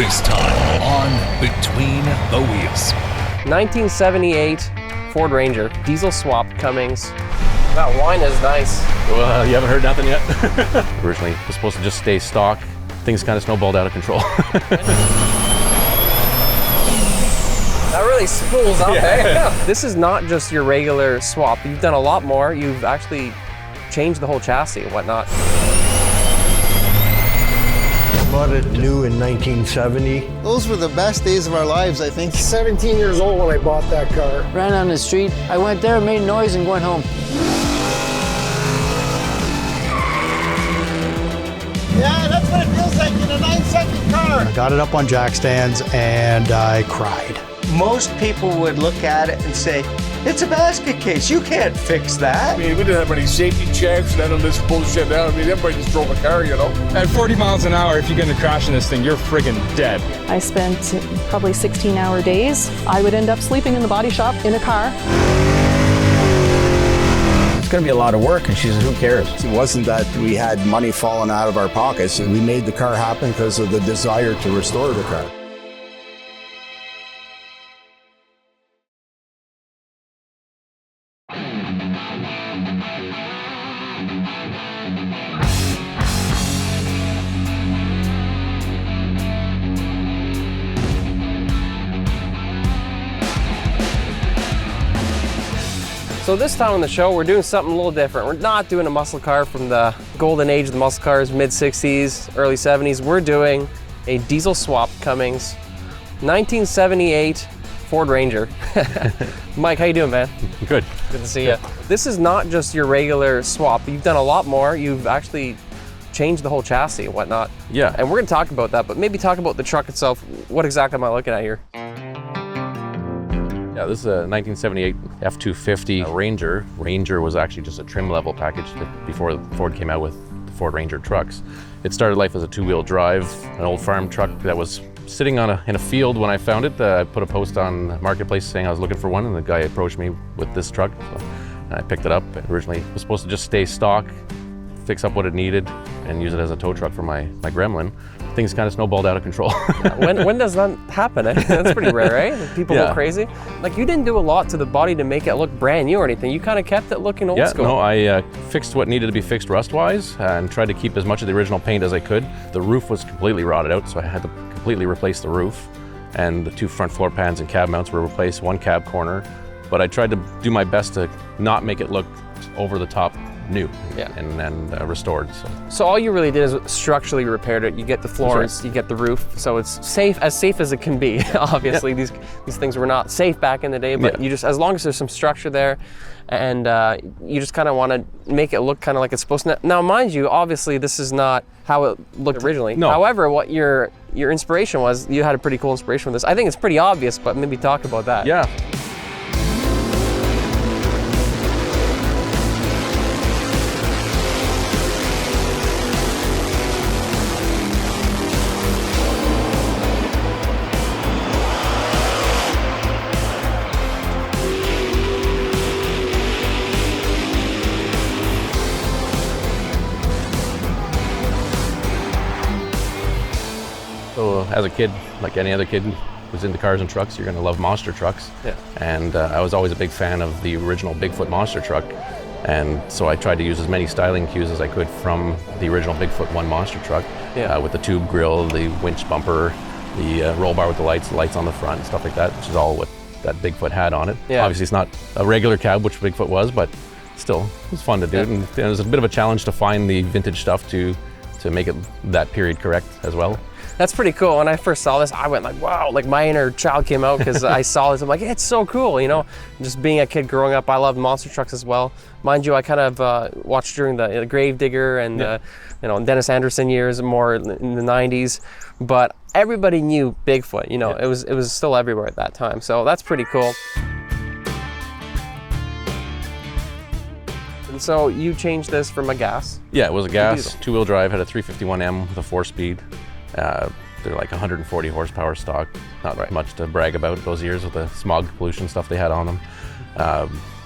This time on Between the Wheels. 1978 Ford Ranger, diesel swapped Cummings. That wine is nice. Well, you haven't heard nothing yet? Originally, it was supposed to just stay stock. Things kind of snowballed out of control. That really spools up, eh? This is not just your regular swap. You've done a lot more. You've actually changed the whole chassis and whatnot. Bought it new in 1970. Those were the best days of our lives, I think. 17 years old when I bought that car. Ran on the street. I went there, made noise, and went home. Yeah, that's what it feels like in a 9-second car. I got it up on jack stands and I cried. Most people would look at it and say, it's a basket case, you can't fix that. I mean, we didn't have any safety checks and none of this bullshit now. I mean, everybody just drove a car, you know? At 40 miles an hour, if you're gonna crash in this thing, you're friggin' dead. I spent probably 16-hour days. I would end up sleeping in the body shop in a car. It's gonna be a lot of work, and she said, who cares? It wasn't that we had money falling out of our pockets. We made the car happen because of the desire to restore the car. So this time on the show, we're doing something a little different. We're not doing a muscle car from the golden age of the muscle cars, mid-60s, early 70s. We're doing a diesel swapped Cummings 1978 Ford Ranger. Mike, how you doing, man? Good. Good to see you. This is not just your regular swap. You've done a lot more. You've actually changed the whole chassis and whatnot. Yeah. And we're gonna talk about that, but maybe talk about the truck itself. What exactly am I looking at here? Yeah, this is a 1978 F-250 Ranger. Ranger was actually just a trim level package before Ford came out with the Ford Ranger trucks. It started life as a two-wheel drive, an old farm truck that was sitting in a field when I found it. I put a post on Marketplace saying I was looking for one, and the guy approached me with this truck. So I picked it up. It originally was supposed to just stay stock, fix up what it needed, and use it as a tow truck for my Gremlin. Things kind of snowballed out of control. Yeah, when does that happen? That's pretty rare, right? People go crazy. Like, you didn't do a lot to the body to make it look brand new or anything. You kind of kept it looking old school. No, I fixed what needed to be fixed rust-wise and tried to keep as much of the original paint as I could. The roof was completely rotted out, so I had to completely replace the roof. And the two front floor pans and cab mounts were replaced, one cab corner. But I tried to do my best to not make it look over the top new and restored. So all you really did is structurally repaired it. You get the floors, you get the roof, so it's safe as it can be. Obviously, these things were not safe back in the day, but you just, as long as there's some structure there, and you just kind of want to make it look kind of like it's supposed to. Now, mind you, obviously this is not how it looked originally. No. However, what your inspiration was, you had a pretty cool inspiration with this. I think it's pretty obvious, but maybe talk about that. Yeah. So as a kid, like any other kid who's into cars and trucks, you're gonna love monster trucks. Yeah. And I was always a big fan of the original Bigfoot monster truck. And so I tried to use as many styling cues as I could from the original Bigfoot 1 monster truck, with the tube grille, the winch bumper, the roll bar with the lights on the front, and stuff like that, which is all what that Bigfoot had on it. Yeah. Obviously it's not a regular cab, which Bigfoot was, but still, it was fun to do. And it was a bit of a challenge to find the vintage stuff to make it that period correct as well. That's pretty cool. When I first saw this, I went like, wow, like my inner child came out because I saw this. I'm like, it's so cool, you know? Just being a kid growing up, I loved monster trucks as well. Mind you, I kind of watched during the Gravedigger and Dennis Anderson years, more in the 90s. But everybody knew Bigfoot, you know, it was still everywhere at that time. So that's pretty cool. And so you changed this from a gas? Yeah, it was a gas, two-wheel drive, had a 351M with a 4-speed. They're like 140 horsepower stock, not much to brag about those years with the smog pollution stuff they had on them.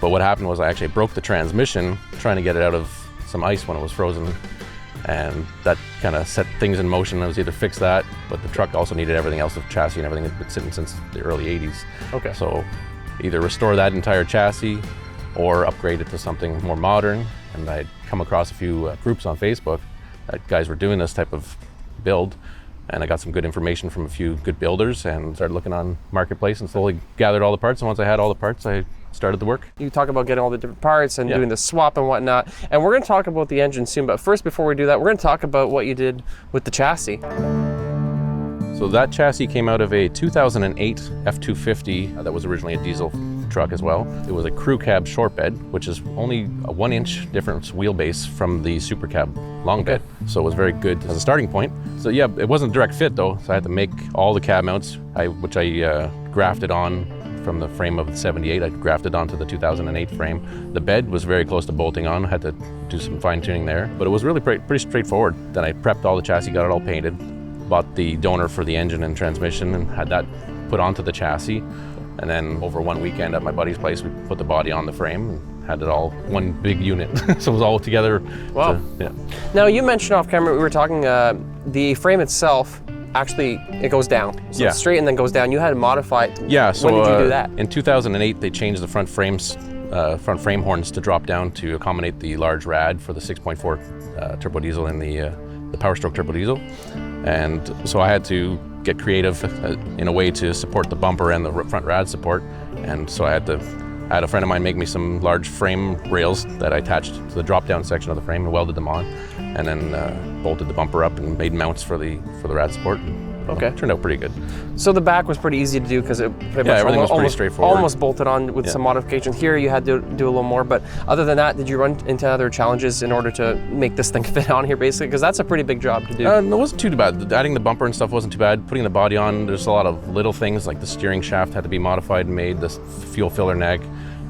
But what happened was I actually broke the transmission trying to get it out of some ice when it was frozen and that kind of set things in motion. I was either fix that, but the truck also needed everything else, the chassis and everything had been sitting since the early 80s. Okay. So either restore that entire chassis or upgrade it to something more modern. And I'd come across a few groups on Facebook that guys were doing this type of build, and I got some good information from a few good builders and started looking on Marketplace and slowly gathered all the parts. And once I had all the parts, I started the work. You talk about getting all the different parts and doing the swap and whatnot, and we're going to talk about the engine soon, but first, before we do that, we're going to talk about what you did with the chassis. So that chassis came out of a 2008 F250 that was originally a diesel truck as well. It was a crew cab short bed, which is only a 1-inch difference wheelbase from the super cab long bed. So it was very good as a starting point. So yeah, it wasn't a direct fit though, so I had to make all the cab mounts, which I grafted on from the frame of the 78. I grafted onto the 2008 frame. The bed was very close to bolting on. I had to do some fine tuning there, but it was really pretty straightforward. Then I prepped all the chassis, got it all painted, bought the donor for the engine and transmission and had that put onto the chassis. And then over one weekend at my buddy's place, we put the body on the frame and had it all one big unit. So it was all together. Wow. Now you mentioned off camera, we were talking, the frame itself, actually it goes down. So it's straight and then goes down. You had to modify it. Yeah, so when did you do that? In 2008, they changed the front frames, front frame horns to drop down to accommodate the large rad for the 6.4 turbo diesel and the Power Stroke turbo diesel. And so I had to get creative in a way to support the bumper and the front rad support. And so I had a friend of mine make me some large frame rails that I attached to the drop-down section of the frame and welded them on, and then bolted the bumper up and made mounts for the rad support. Okay. It turned out pretty good. So the back was pretty easy to do because it pretty much everything was pretty straightforward. Almost bolted on with some modifications. Here you had to do a little more, but other than that, did you run into other challenges in order to make this thing fit on here basically? Because that's a pretty big job to do. It wasn't too bad. Adding the bumper and stuff wasn't too bad. Putting the body on, there's a lot of little things like the steering shaft had to be modified and made, the fuel filler neck.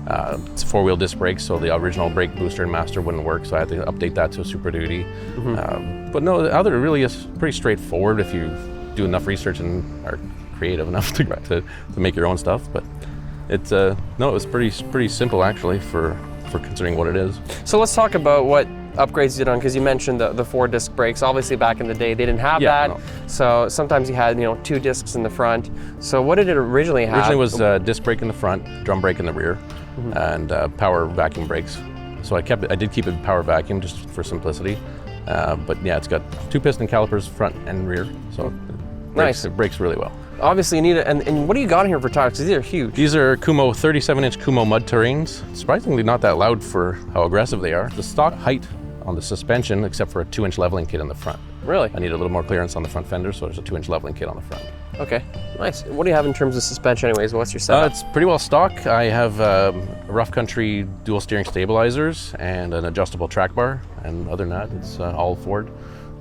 It's 4-wheel disc brakes, so the original brake booster and master wouldn't work, so I had to update that to a Super Duty. But no, the other really is pretty straightforward if you do enough research and are creative enough to make your own stuff. But it's no, it was pretty simple actually for considering what it is. So let's talk about what upgrades you did on, because you mentioned the 4-disc brakes. Obviously back in the day they didn't have that. No. So sometimes you had 2 discs in the front. So what did it originally have? Originally was disc brake in the front, drum brake in the rear, and power vacuum brakes. So I did keep it power vacuum just for simplicity. But yeah, it's got 2 piston calipers front and rear, so it brakes really well. Obviously you need it, and what do you got in here for tires? Because these are huge. These are Kumho 37-inch Kumho mud terrains. Surprisingly not that loud for how aggressive they are. The stock height on the suspension, except for a 2-inch leveling kit in the front. Really? I need a little more clearance on the front fender, so there's a 2-inch leveling kit on the front. Okay, nice. What do you have in terms of suspension anyways? What's your setup? It's pretty well stock. I have rough country dual steering stabilizers and an adjustable track bar, and other than that, it's all Ford.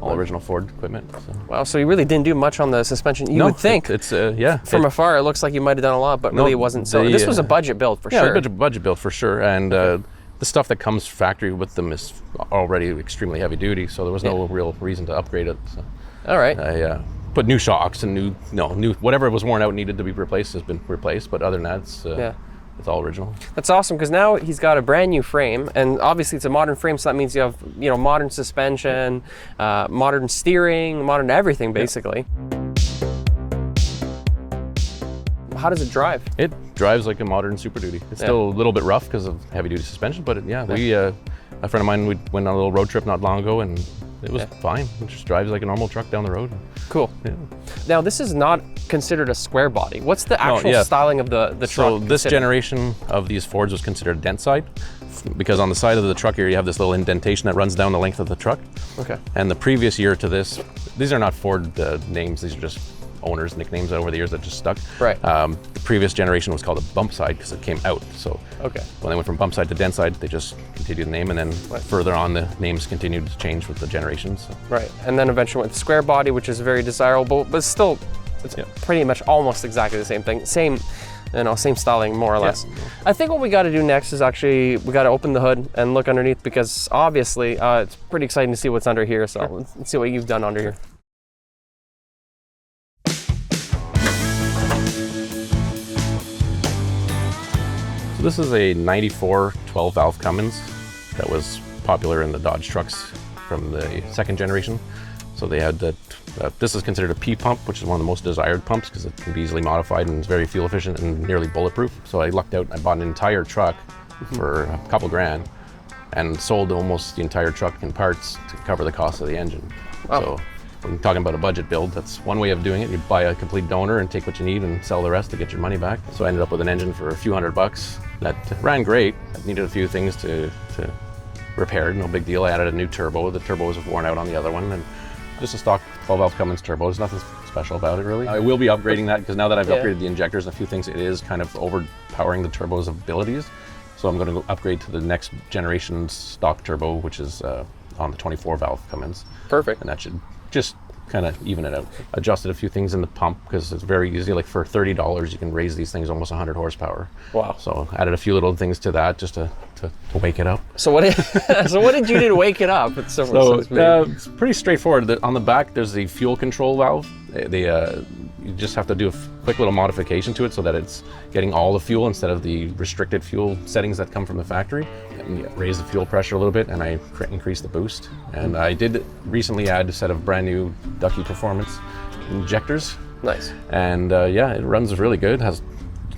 All original Ford equipment. So. Wow, so you really didn't do much on the suspension. You would think. It's yeah. From afar, it looks like you might have done a lot, but really it wasn't. So this was a budget build for sure. Yeah, budget build for sure. And the stuff that comes factory with them is already extremely heavy duty, so there was no real reason to upgrade it. So all right. I put new shocks and new whatever was worn out needed to be replaced has been replaced, but other than that, it's all original. That's awesome, because now he's got a brand new frame, and obviously it's a modern frame, so that means you have modern suspension, modern steering, modern everything basically. How does it drive? It drives like a modern Super Duty. It's still a little bit rough because of heavy duty suspension, but we a friend of mine, we went on a little road trip not long ago, and it was fine. It just drives like a normal truck down the road. Cool. Yeah. Now this is not considered a square body. What's the actual styling of the truck? So this generation of these Fords was considered dent side, because on the side of the truck here you have this little indentation that runs down the length of the truck. Okay. And the previous year to this, these are not Ford names, these are just owners' nicknames over the years that just stuck. Right. The previous generation was called a bump side because it came out. So when they went from bump side to dent side, they just continued the name, and then further on the names continued to change with the generations. So. Right, and then eventually went to square body, which is very desirable, but still, it's pretty much almost exactly the same thing. Same styling more or less. I think what we got to do next is actually we got to open the hood and look underneath, because obviously it's pretty exciting to see what's under here. So let's see what you've done under here. This is a 94 12-valve Cummins that was popular in the Dodge trucks from the second generation. So they had that. This is considered a P pump, which is one of the most desired pumps because it can be easily modified and is very fuel efficient and nearly bulletproof. So I lucked out and I bought an entire truck for a couple grand and sold almost the entire truck in parts to cover the cost of the engine. Wow. So when talking about a budget build, that's one way of doing it. You buy a complete donor and take what you need and sell the rest to get your money back. So I ended up with an engine for a few $100 that ran great. It needed a few things to repair, no big deal. I added a new turbo. The turbo was worn out on the other one, and just a stock 12-valve Cummins turbo. There's nothing special about it, really. I will be upgrading that because now that I've upgraded the injectors and a few things, it is kind of overpowering the turbo's abilities. So I'm going to go upgrade to the next generation stock turbo, which is on the 24-valve Cummins. Perfect. And that should just kind of even it out. Adjusted a few things in the pump because it's very easy. Like for $30, you can raise these things almost 100 horsepower. Wow. So added a few little things to that just to wake it up. So what did you do to wake it up? It's it's pretty straightforward. On the back, there's the fuel control valve. You just have to do a quick little modification to it so that it's getting all the fuel instead of the restricted fuel settings that come from the factory. And raise the fuel pressure a little bit, and I increase the boost. And I did recently add a set of brand new Ducky Performance injectors. Nice. And yeah, it runs really good. Has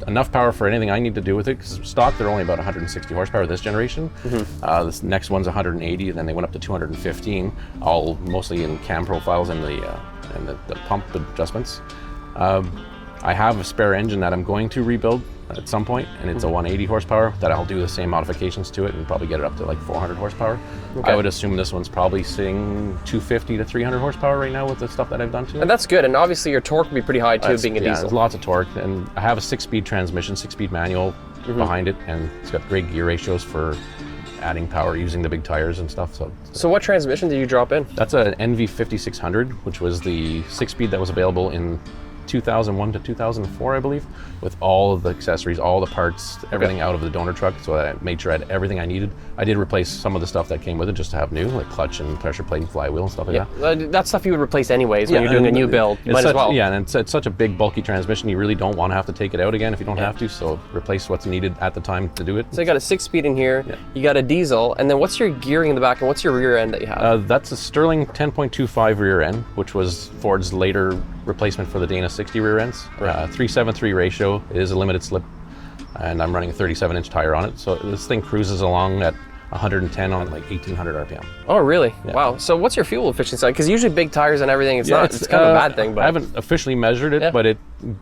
enough power for anything I need to do with it, because stock they're only about 160 horsepower this generation. This next one's 180, and then they went up to 215, all mostly in cam profiles and the pump adjustments. I have a spare engine that I'm going to rebuild at some point, and it's a 180 horsepower that I'll do the same modifications to it and probably get it up to like 400 horsepower. Okay. I would assume this one's probably sitting 250 to 300 horsepower right now with the stuff that I've done to it. And that's good, and obviously your torque will be pretty high too, being a diesel. There's lots of torque, and I have a 6-speed transmission, 6-speed manual behind it, and it's got great gear ratios for adding power using the big tires and stuff. So what transmission did you drop in? That's an NV5600, which was the 6-speed that was available in 2001 to 2004, I believe, with all of the accessories, all the parts, everything out of the donor truck. So I made sure I had everything I needed. I did replace some of the stuff that came with it just to have new, like clutch and pressure plate and flywheel and stuff like that. That stuff you would replace anyways when you're doing a new build. Might as well. Yeah, and it's such a big, bulky transmission, you really don't want to have to take it out again if you don't have to. So replace what's needed at the time to do it. So you got a 6-speed in here, you got a diesel, and then what's your gearing in the back, and what's your rear end that you have? That's a Sterling 10.25 rear end, which was Ford's later replacement for the Dana 60 rear ends. 373 ratio. It is a limited slip, and I'm running a 37-inch tire on it. So this thing cruises along at 110 on like 1800 RPM. Oh, really? Yeah. Wow. So what's your fuel efficiency? Because usually big tires and everything, it's kind of a bad thing. But I haven't officially measured it, but it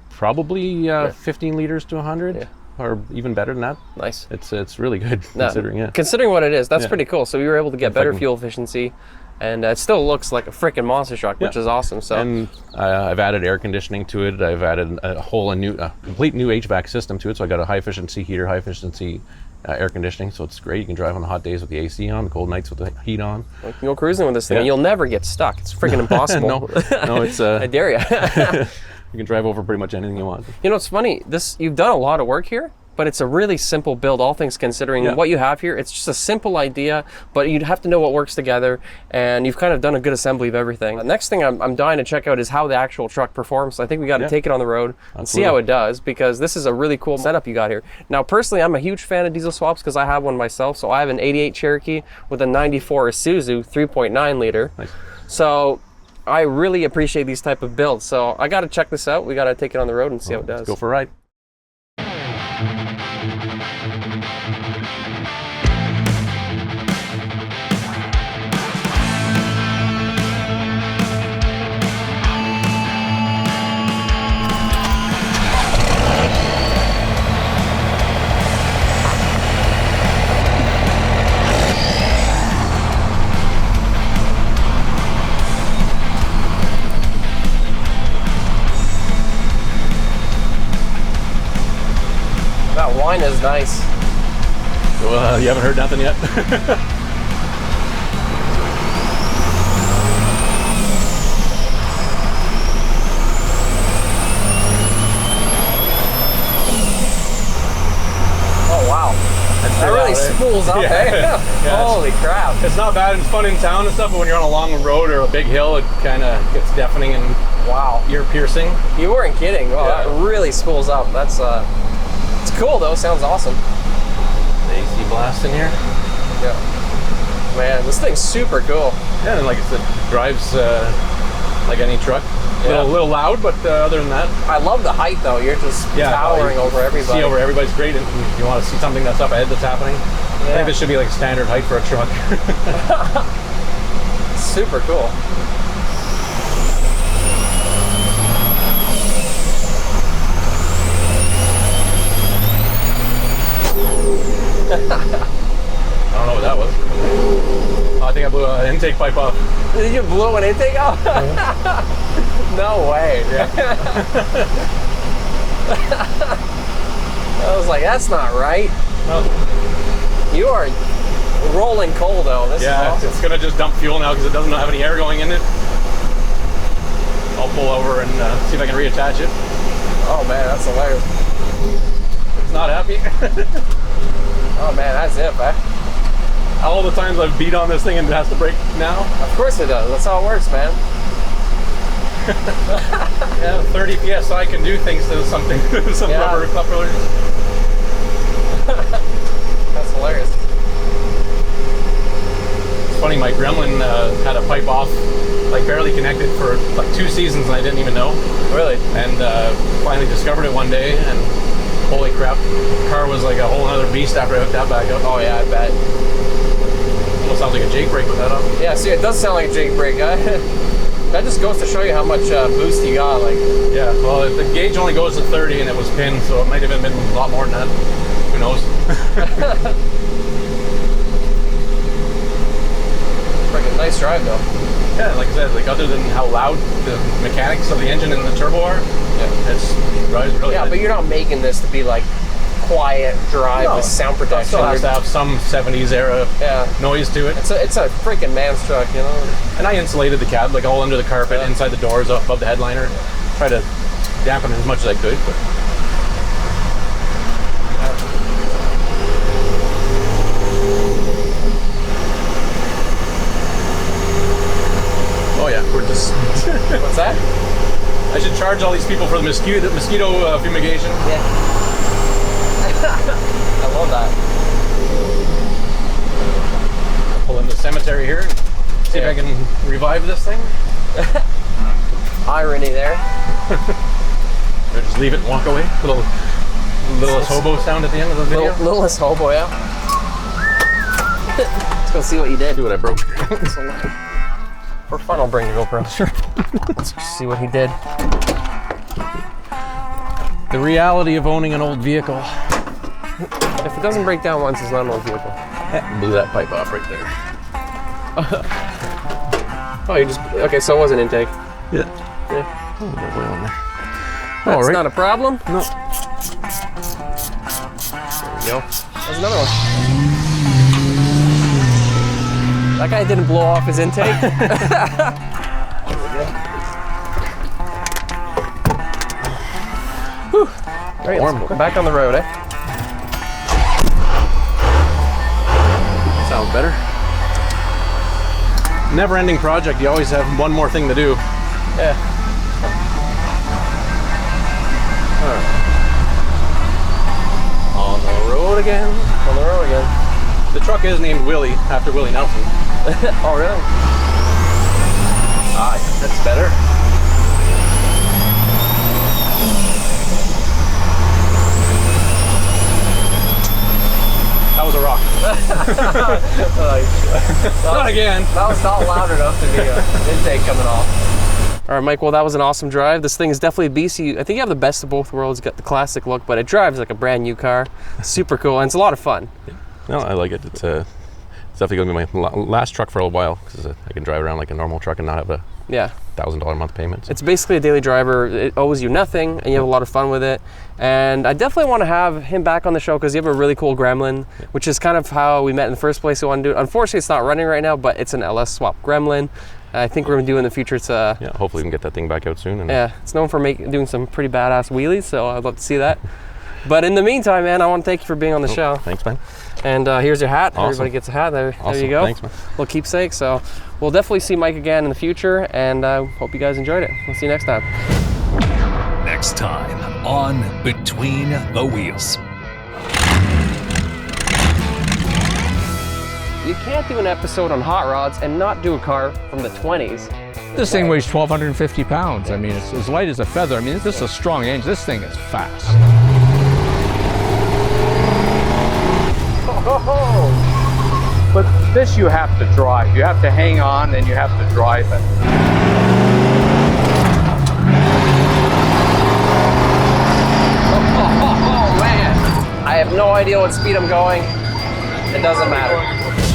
probably 15 liters to 100. Or even better than that. Nice. It's really good considering. Considering what it is, that's pretty cool. So you were able to get better fuel efficiency, and it still looks like a freaking monster truck, which is awesome. So and I've added air conditioning to it. I've added a complete new HVAC system to it. So I got a high efficiency heater, high efficiency air conditioning. So it's great. You can drive on the hot days with the AC on, the cold nights with the heat on. Well, you can go cruising with this thing, and you'll never get stuck. It's freaking impossible. no, it's I dare you. You can drive over pretty much anything you want. You know, it's funny. You've done a lot of work here, but it's a really simple build, all things considering. What you have here, it's just a simple idea, but you'd have to know what works together, and you've kind of done a good assembly of everything. The next thing I'm dying to check out is how the actual truck performs. So I think we got to take it on the road and see how it does, because this is a really cool setup you got here. Now, personally, I'm a huge fan of diesel swaps because I have one myself. So I have an 88 Cherokee with a 94 Isuzu 3.9 liter. Nice. So I really appreciate these type of builds. So I got to check this out. We got to take it on the road and see how it does. Let's go for a ride. That wine is nice. Well, you haven't heard nothing yet? Oh, wow. That really spools up, Holy crap. It's not bad. It's fun in town and stuff, but when you're on a long road or a big hill, it kind of gets deafening and ear piercing. You weren't kidding. Oh, that really spools up. That's it's cool though. Sounds awesome. The AC blast in here. Yeah. man, this thing's super cool. Yeah, and like I said, drives like any truck. Yeah. A little loud, but other than that. I love the height though. You're just towering over everybody. See over everybody's great, and you want to see something that's up ahead that's happening. Yeah. I think this should be like standard height for a truck. Super cool. I don't know what that was. Oh, I think I blew an intake pipe off. You blew an intake off? No way. Yeah. I was like, that's not right. Well, you are rolling coal though. This is awesome. It's gonna just dump fuel now because it doesn't have any air going in it. I'll pull over and see if I can reattach it. Oh man, that's hilarious. It's not happy. Oh man, that's it, man. All the times I've beat on this thing and it has to break now. Of course it does. That's how it works, man. Yeah, 30 PSI can do things to something. Some rubber couplers. That's hilarious. It's funny, my Gremlin had a pipe off, like barely connected for like 2 seasons and I didn't even know. Really? And finally discovered it one day and holy crap, the car was like a whole other beast after I hooked that back up. Oh yeah, I bet. Almost sounds like a Jake brake with that on. Yeah, see, it does sound like a Jake brake, huh? That just goes to show you how much boost you got. Like, yeah, well, the gauge only goes to 30 and it was pinned, so it might have been a lot more than that. Who knows? Freaking nice drive, though. Yeah, like I said, like other than how loud the mechanics of the engine and the turbo are, it drives really good. But you're not making this to be like quiet drive with sound protection. It still has to have some 70s era noise to it. It's a freaking man's truck, you know. And I insulated the cab like all under the carpet, inside the doors, above the headliner. Try to dampen it as much as I could. But oh yeah, we're just. What's that? I should charge all these people for the mosquito fumigation. Yeah. I love that. I'll pull in the cemetery here and see if I can revive this thing. Irony there. Or just leave it and walk away. Littlest hobo sound at the end of the video. Littlest hobo, yeah. Let's go see what you did. See what I broke. For fun, I'll bring your GoPro. Sure. Let's see what he did. The reality of owning an old vehicle. If it doesn't break down once, it's not an old vehicle. Blew that pipe off right there. Oh, you just, okay, so it was an intake. Yeah. Yeah. Oh, a bit of oil in there. That's not a problem. No. There we go. There's another one. That guy didn't blow off his intake. There we go. Whew. All right, let's go back on the road, eh? Sounds better. Never-ending project. You always have one more thing to do. Yeah. On the road again. On the road again. The truck is named Willie after Willie Nelson. Oh, really? Ah, that's better. That was a rock. Not again. That was not loud enough to be an intake coming off. All right, Mike, well, that was an awesome drive. This thing is definitely a beast. I think you have the best of both worlds. You got the classic look, but it drives like a brand new car. Super cool, and it's a lot of fun. Yeah. No, I like it. It's definitely going to be my last truck for a while because I can drive around like a normal truck and not have a $1,000 a month payment. So. It's basically a daily driver. It owes you nothing, and you have a lot of fun with it. And I definitely want to have him back on the show because you have a really cool Gremlin, which is kind of how we met in the first place. We want to do it. Unfortunately, it's not running right now, but it's an LS swap Gremlin. I think we're going to do in the future. It's hopefully we can get that thing back out soon. And it's known for doing some pretty badass wheelies, so I'd love to see that. But in the meantime, man, I want to thank you for being on the show. Thanks, man. And here's your hat. Awesome. Everybody gets a hat. There you go. Thanks, man. Little keepsake. So we'll definitely see Mike again in the future, and I hope you guys enjoyed it. We'll see you next time. Next time on Between the Wheels. You can't do an episode on hot rods and not do a car from the 20s. This thing weighs 1,250 pounds. I mean, it's as light as a feather. I mean, this is a strong engine. This thing is fast. But this you have to drive. You have to hang on and you have to drive it. Oh man, I have no idea what speed I'm going. It doesn't matter.